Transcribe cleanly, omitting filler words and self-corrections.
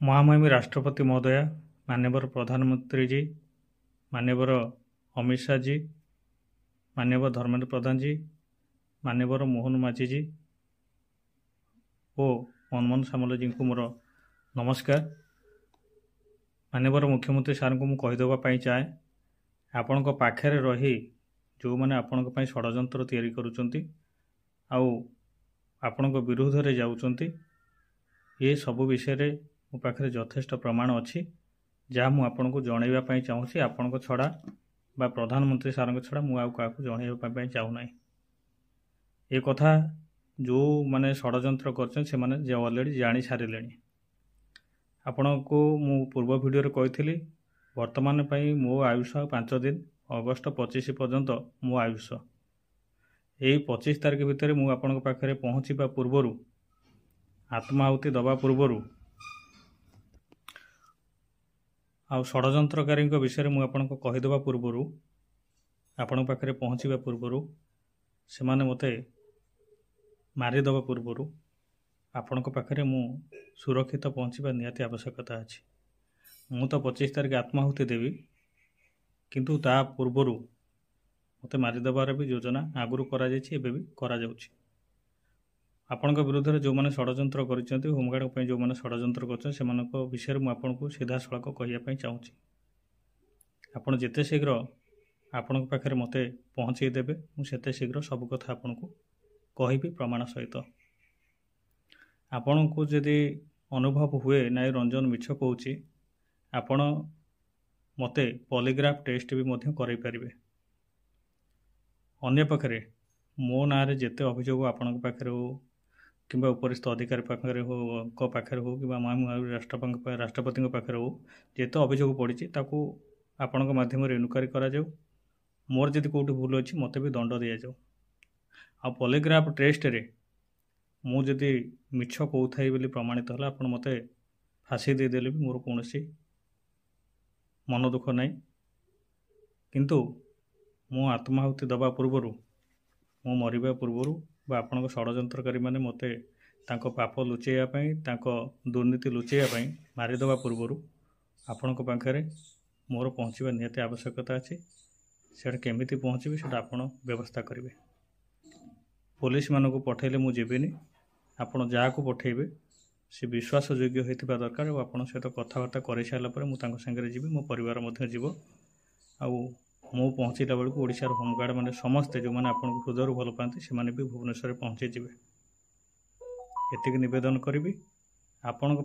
महामहिम राष्ट्रपति महोदय, माननीय प्रधानमंत्री जी, माननीय अमित शाह जी, माननीय धर्मेंद्र प्रधान जी, माननीय मोहन माझी जी और मनमोहन सामल जी को मोर नमस्कार। माननीय मुख्यमंत्री सार को मुझे चाहे आपण पाखे रही जो मैंने आपण षड्यंत्र तैयारी करुँच आपण विरोध में जाऊँच ये सबु विषय मो पाखे यथेष्ट प्रमाण अच्छी जहाँ मुझे जनवाई चाहूँगी। आपण छड़ा बा प्रधानमंत्री सार छड़ा मुझे जनवाई चाहूना। ये कथा जो मैंने षड्यंत्र कर ऑलरेडी जानी सारे। आपण को मु पूर्व वीडियो कही वर्तमान मो आयुष 5 दिन अगस्त 25 पर्यंत मो आयुष यही 25 तारीख भितर मुझे पाखे पहुँचवा पूर्वर आत्माहुति दबा पूर्वर आ षड्यंत्रकारी विषय मुझे कहीदेवा पूर्वर आपण पाखे पहुँचवा पूर्वर से मते मारिदेवा पूर्वर आपण पाखे मु सुरक्षित पहुँचवा निहाती आवश्यकता अच्छी। मु तो 25 तारीख आत्माहुति देवी किंतु ता पूर्वर मते मारिदेवार भी योजना आगुरी करा आपण विरुद्ध में जो मैंने षड्यंत्र कर होमगार्ड जो मैंने षड्यंत्र कर विषय मुझे सीधा सड़क कहवाई चाहूँगी। आपड़ जिते शीघ्र आपण पाखे मते पहुँचे देवे मुझे शीघ्र सब कथा आपन को कहि प्रमाण सहित। आपण को जदि अनुभव हुए ना रंजन मिछ कहूँ आपण मते पॉलीग्राफ टेस्ट भी मध्य करई परिबे। अन्य पाखे मो ना जिते अभियोग आपण पाखे हो कि उपरिस्थ अधिकारी पाखे हो पाखे हो कि राष्ट्रपति पाखे हो जिते अभियोग पड़ी आपण माध्यम इनक्वारी करा जाऊ। मोर जदि कौटी भूल अच्छी मत भी दंड दि जाऊ। आ पॉलीग्राफ टेस्ट रे मु जदि मिछ कहूथाई बोली प्रमाणित है आप मत फाँसी देदेले भी मोर कौन मन दुख ना किंतु मु आत्माहुति दबा पूर्वर मु मरवा पूर्वर बा आपण षड्यंत्रकारी मैंने मते पाप लुचेवाई दुर्नीति लुचेवाई मारिदेवा पूर्वर आपण पाखे मोर पहुँचवा निहाती आवश्यकता अच्छी। से केमिति पहुँचबी से आप व्यवस्था करेंगे। पुलिस मान को पठेले मुझे जीविनी आपड़ जहाँ को पठेबे से विश्वास योग्य होता दरकार और आपड़ सहित कथबार्ता कर सारापर मुझे जी मो परिवार जीव मु पहुँचला बेलू ओडिशार होमगार्ड मैंने समस्ते जो मैंने आपको हृदय भल पाती से भी भुवनेश्वर पहुँची जी एति निवेदन करी आपण